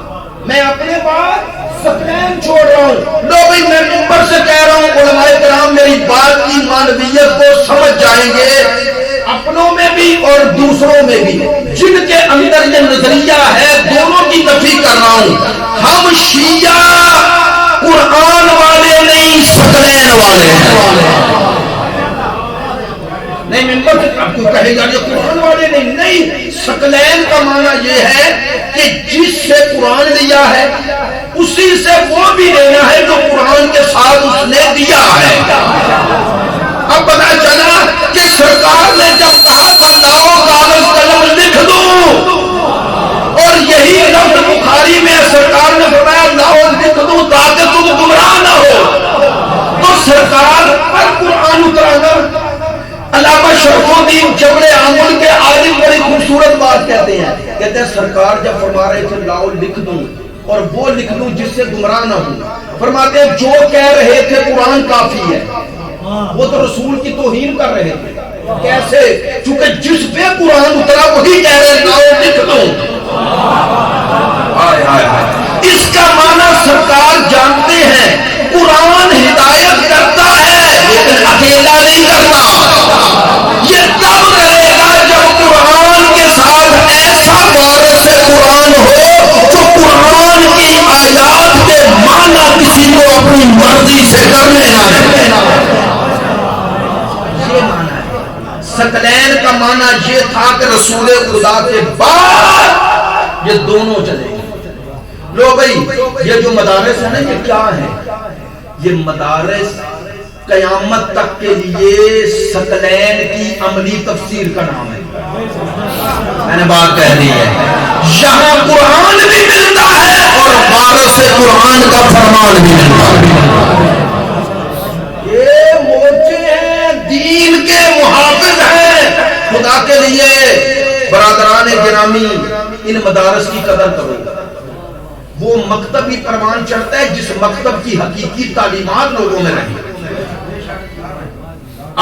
میں اپنے بعد ثقلین چھوڑ رہا ہوں. لو بھائی میں منبر سے کہہ رہا ہوں, علماء کرام میری بات کی معنویت کو سمجھ جائیں گے, اپنوں میں بھی اور دوسروں میں بھی جن کے اندر یہ نظریہ ہے دونوں کی نفی کر رہا ہوں. ہم شیعہ قرآن والے نہیں, ثقلین والے ہیں. نہیں منبر سے آپ کو کہے گا یہ قرآن والے نہیں, ثقلین کا معنی یہ ہے کہ جس سے قرآن لیا ہے اسی سے وہ بھی لینا ہے جو قرآن کے ساتھ اس نے دیا ہے. اب پتا چلا کہ سرکار نے جب کہا تھا لاؤ کاغذ قلم لکھ دوں, اور یہی لفظ بخاری میں سرکار نے فرمایا لاؤ لکھ دوں تاکہ تم گمراہ نہ ہو, تو سرکار پر قرآن اترانا. علامہ شرف الدین جبل عامل کے عالم بڑی خوبصورت بات کہتے ہیں, کہتے ہیں سرکار جب فرما رہے تھے لاؤ لکھ دوں اور وہ لکھ دوں جس سے گمراہ نہ ہوں, فرماتے ہیں جو کہہ رہے تھے قرآن کافی ہے وہ تو رسول کی توہین کر رہے تھے. کیسے؟ چونکہ جس پہ قرآن اترا وہی کہہ رہے لاؤ لکھ دوں. اس کا معنی سرکار جانتے ہیں قرآن ہدایت کرتا ہے لیکن اکیلا نہیں کرتا. یہ تب کرے گا جب قرآن کے ساتھ ایسا وارث قرآن ہو جو قرآن کی آیات کے معنی کسی کو اپنی مرضی سے کرنے نہ دے. ثقلین کا معنی یہ تھا کہ رسول خدا کے بعد یہ دونوں چلے گئے. لو بھئی یہ جو مدارس ہیں نا یہ کیا ہے؟ یہ مدارس قیامت تک کے لیے ثقلین کی عملی تفسیر کا نام ہے. میں نے بات کہہ دی ہے, یہاں قرآن بھی ملتا ہے اور وارث قرآن کا فرمان بھی ملتا ہے. یہ موچے ہیں, دین کے محافظ ہیں. خدا کے لیے برادران گرامی ان مدارس کی قدر کرو. وہ مکتب ہی پروان چڑھتا ہے جس مکتب کی حقیقی تعلیمات لوگوں میں رہی.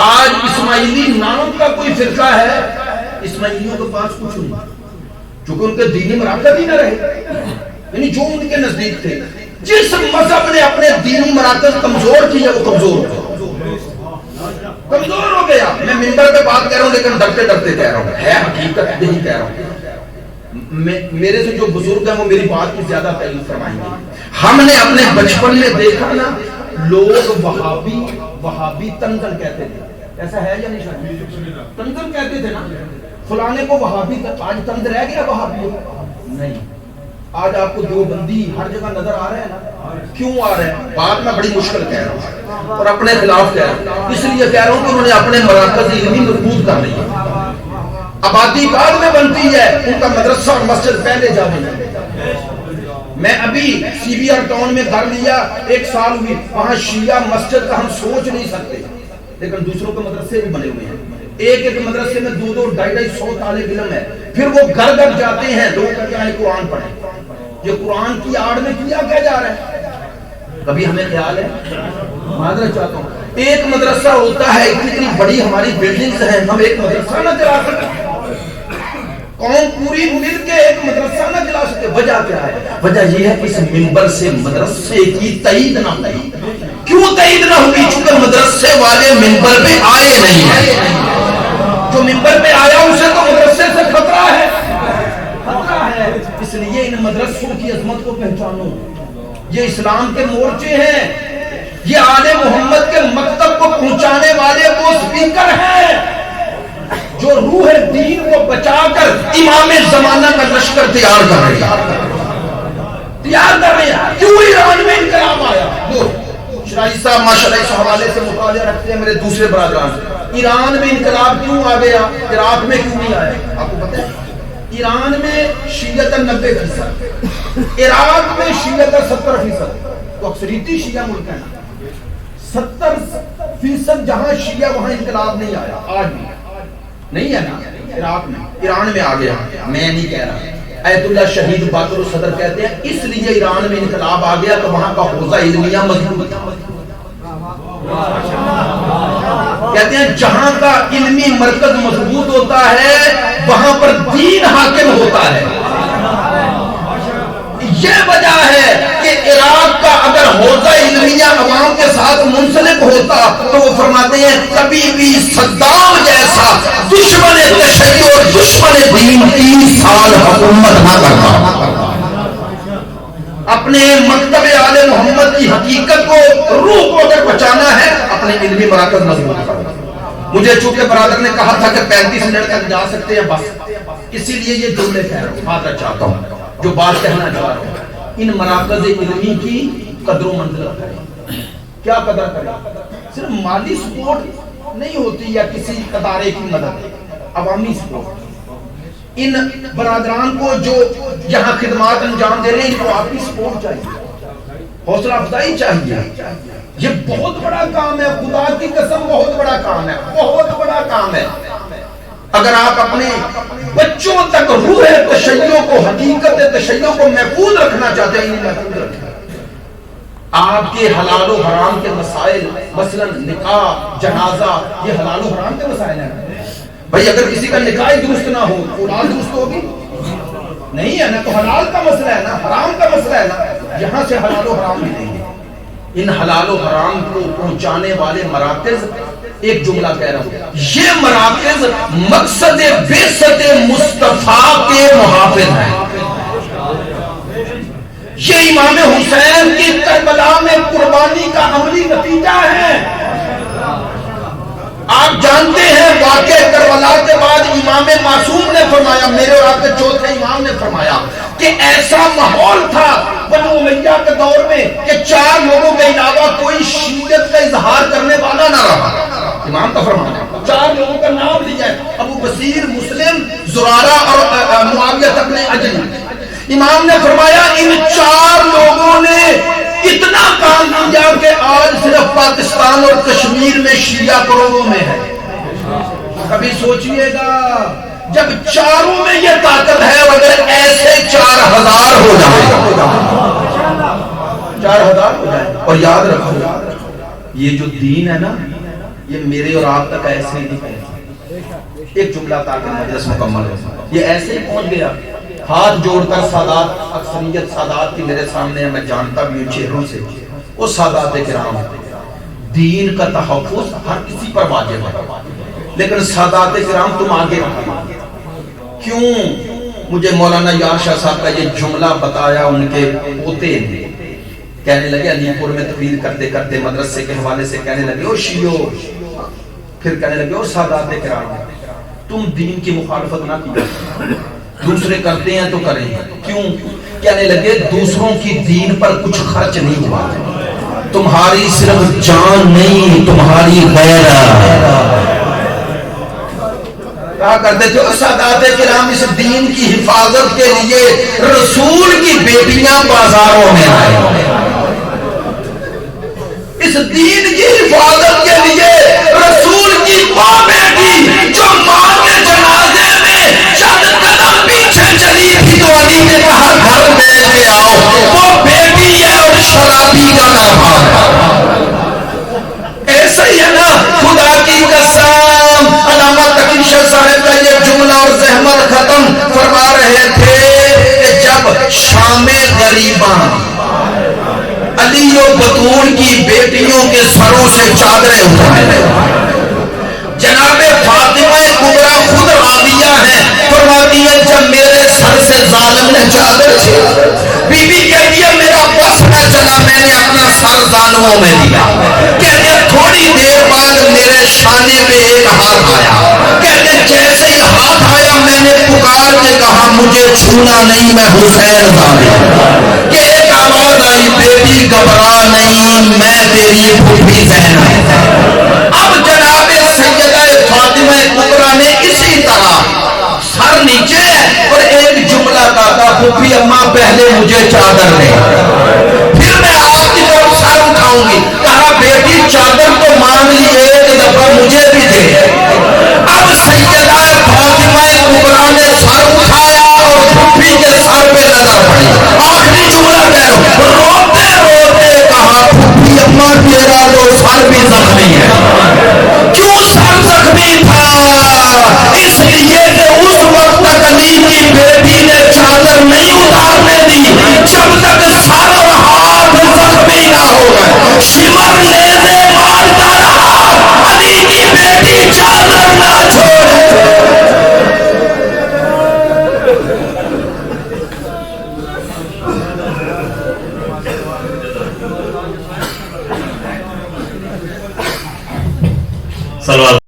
آج اسماعیلی نام کا کوئی فرقہ ہے, اسماعیلیوں کے پاس کچھ نہیں چونکہ ان کے دینی مراکز ہی نہ رہے, یعنی جو ان کے نزدیک تھے. جس مذہب نے اپنے دینی مراکز کمزور کیے وہ کمزور ہو گیا. میں منبر پہ بات کہہ رہا ہوں لیکن ڈرتے ڈرتے کہہ رہا ہوں, ہے حقیقت نہیں کہہ رہا ہوں. میرے سے جو بزرگ ہیں وہ میری بات کی زیادہ تعریف فرمائیں گے. ہم نے اپنے بچپن میں دیکھا نا لوگ وہابی تنزل کہتے تھے, ایسا ہے یا نہیں؟ تنزل کہتے تھے نا, فلانے کو وہابی. آج تنزل رہ گیا وہابی نہیں. آج آپ کو دیوبندی ہر جگہ نظر آ رہا ہے نا. کیوں آ رہا ہے؟ بات میں بڑی مشکل کہہ رہا ہوں اور اپنے خلاف کہہ رہا ہوں, اس لیے کہہ رہا ہوں کہ انہوں نے اپنے مراکز علمی مضبوط کر لی ہے. آبادی بعد میں بنتی ہے, ان کا مدرسہ اور مسجد پہلے جا رہی ہے. میں ابھی سی بی آر ٹاؤن میں گھر لیا, 1 سال ہوئی, وہاں شیعہ مسجد کا ہم سوچ نہیں سکتے, لیکن دوسروں کے مدرسے بھی بنے ہوئے ہیں. ایک مدرسے میں 200-250 طالب علم ہے. پھر وہ گھر گھر جاتے ہیں, لوگ کہتے ہیں قرآن پڑھیں. یہ قرآن کی آڑ میں کیا جا رہا ہے؟ کبھی ہمیں خیال ہے؟ معذرت چاہتا ہوں، ایک مدرسہ ہوتا ہے، اتنی بڑی ہماری بلڈنگز ہیں، ہم ایک مدرسہ نہ چلا سکتے، قوم پوری مل کے ایک مدرسہ نہ چلا سکتے۔ وجہ کیا ہے؟ وجہ یہ ہے کہ اس منبر سے مدرسے کی تائید نہ ہوئی۔ کیوں تائید نہ ہوئی؟ چونکہ مدرسے والے منبر پہ آئے نہیں ہیں۔ جو منبر پہ آیا اسے تو مدرسے سے خطرہ ہے، خطرہ ہے۔ اس لیے ان مدرسوں کی عظمت کو پہچانو، یہ اسلام کے مورچے ہیں، یہ آل محمد کے مکتب کو پہنچانے والے وہ سپیکر ہیں جو روح دین کو بچا کر امام زمانہ کا لشکر تیار کر رہے ہیں۔ کیوں ایران میں انقلاب آیا؟ شرائی صاحب ماشاءاللہ اس حوالے سے مطالعہ رکھتے ہیں میرے دوسرے برادران سے۔ ایران میں انقلاب کیوں آ گیا؟ عراق میں کیوں نہیں آیا؟ آپ کو پتہ ہے ایران میں شیعت 90%، عراق میں شیعت 70%، تو اکثریتی شیعہ ملک ہے نا، 70% جہاں شیعہ وہاں انقلاب نہیں آیا، آج بھی نہیں ہے نا عراق میں، ایران میں آ گیا۔ میں نہیں کہہ رہا، ایت اللہ شہید باقر الصدر کہتے ہیں اس لیے ایران میں انقلاب آ گیا تو وہاں کا حوزہ علمیہ مضبوط، کہتے ہیں جہاں کا علمی مرکز مضبوط ہوتا ہے وہاں پر دین حاکم ہوتا ہے۔ یہ وجہ ہے کہ عراق کا اگر حوزہ علمیہ عوام کے ساتھ منسلک ہوتا تو وہ فرماتے ہیں کبھی بھی صدام جیسا دشمن تشیع اور دشمن دین 30 سال حکومت نہ کرتا۔ اپنے مکتب آل محمد کی حقیقت کو، روح کو اگر بچانا ہے اپنے علمی مراکز مضبوط کرنا۔ مجھے چونکہ برادر نے کہا تھا کہ 35 منٹ تک جا سکتے ہیں بس، اسی لیے یہ جملے کہہ رہا ہوں، معذرت چاہتا ہوں جو بات کہنا چاہ رہا ہوں۔ ان مراکز علمی کی قدر و منزلت کریں۔ کیا قدر کریں؟ صرف مالی سپورٹ نہیں ہوتی یا کسی ادارے کی مدد، عوامی سپورٹ۔ ان برادران کو جو یہاں خدمات انجام دے رہے ہیں ان کو آپ کی سپورٹ چاہیے، حوصلہ افزائی چاہیے۔ یہ بہت بڑا کام ہے، خدا کی قسم بہت بڑا کام ہے، بہت بڑا کام ہے۔ اگر آپ اپنے بچوں تک روح تشیع کو، حقیقت تشیع کو محفوظ رکھنا چاہتے ہیں، محفوظ رکھیں۔ آپ کے حلال و حرام کے مسائل، مثلا نکاح، جنازہ، یہ حلال و حرام کے مسائل ہیں بھائی۔ اگر کسی کا نکاح درست نہ ہو اولاد درست ہوگی نہیں ہے نا، تو حلال کا مسئلہ ہے نا، حرام کا مسئلہ ہے نا، یہاں سے حلال و حرام ملیں گے۔ ان حلال و حرام کو پہنچانے والے مراکز، ایک جملہ کہہ رہا ہوں، یہ مراکز مقصد بعثت مصطفیٰ کے محافظ ہیں۔ یہ امام حسین کی کربلا میں قربانی کا عملی نتیجہ ہے۔ آپ جانتے ہیں واقعہ کربلا کے بعد امام معصوم نے فرمایا، میرے اور آپ کے چوتھے امام نے فرمایا کہ ایسا ماحول تھا بنو امیہ کے دور میں کہ 4 لوگوں کے علاوہ کوئی شیعت کا اظہار کرنے والا نہ رہا۔ امام کا فرمانا، 4 لوگوں کا نام لیا ہے، ابو بصیر، مسلم، زرارہ اور معاویہ ابن اجل۔ امام نے فرمایا ان 4 لوگوں نے اتنا کام کیا کہ آج صرف پاکستان اور کشمیر میں شیعہ کروڑوں میں ہے۔ کبھی سوچئے گا جب 4 میں یہ طاقت ہے، اگر ایسے 4000 ہو جائے، 4000 ہو جائے، اور یاد رکھو یہ جو دین ہے نا یہ میرے اور آپ تک ایسے ہی نہیں پہنچا۔ ایک جملہ تاکہ مجلس مکمل ہو، یہ ایسے ہی پہنچ گیا۔ ہاتھ جوڑ کر سادات، اکثریت سادات کی میرے سامنے ہے، میں جانتا بھی ہوں چہروں سے، وہ سادات کرام، دین کا تحفظ ہر کسی پر واجب ہے، لیکن سادات کرام تم آگے رکھو۔ کیوں؟ مجھے مولانا یار شاہ صاحب کا یہ جملہ بتایا ان کے پوتے نے، کہنے لگے علی پور میں تقریر کرتے کرتے مدرسے کے حوالے سے کہنے لگے او شیعو، پھر کہنے لگے او سادات کرام، تم دین کی مخالفت نہ کیجیے، دوسرے کرتے ہیں تو کریں۔ کیوں؟ کہنے لگے دوسروں کی دین پر کچھ خرچ نہیں ہوا، تمہاری صرف جان نہیں، تمہاری غیرت۔ کہا کرتے تھے سادات کرام اس دین کی حفاظت کے لیے رسول کی بیٹیاں بازاروں میں آئے، اس دین کی حفاظت کے لیے رسول کی ماں بیٹی جو ماں کے جنازے میں چند قدم پیچھے چلی تھی تو علی نے کہا گھر بیٹھ کے وہ بیٹی ہے اور شرابی کا نام ہے. ایسا ہی ہے نا. خدا کی قسم علامہ تقی شاہ صاحب کا یہ جملہ اور زحمت ختم فرما رہے تھے کہ جب شام غریباں علی و بطول کی بیٹیوں کے سروں سے چادریں اٹھائیں, جناب فاطمہ کبریٰ خود راویہ ہیں, فرماتی ہے جب میرے سر سے ظالم نے چادر چھیڑی, بی بی کہتی ہے میرا بس نہ چلا, میں نے اپنا سر ظالموں میں دیا. کہتے ہیں تھوڑی دیر بعد میرے شانے پہ ایک ہاتھ آیا, کہتے ہیں جیسے ہی ہاتھ آیا میں نے پکار کے کہا مجھے چھونا نہیں, میں حسین ظالم. کہ ایک آواز آئی بیٹی گھبرا نہیں, میں تیری پھوپھی زینب. اب جناب سیدہ فاطمہ کبریٰ نے اسی طرح سر نیچے اور ایک جملہ کہا پھوپھی اماں پہلے مجھے چادر دے پھر میں آپ کی طرف سر اٹھاؤں گی. کہا بیٹی چادر تو مانگ لی ایک دفعہ مجھے بھی دے. اب سیدہ فاطمہ کبریٰ نے سر اٹھایا اور پھوپھی کے سر پہ نظر پڑی. آخری جملہ کہہ رہا ہوں, روتے روتے کہا پھوپھی اماں تیرا تو سر بھی زخمی ہے. کیوں سر زخمی تھا؟ اس لیے کہ اس وقت تک علی کی بیٹی نے چادر نہیں اتارنے دی جب تک سر اور ہاتھ زخمی نہ ہو گئے. شمر نیزے مارتا رہا, علی کی بیٹی چادر نہ چھوڑے. صلوات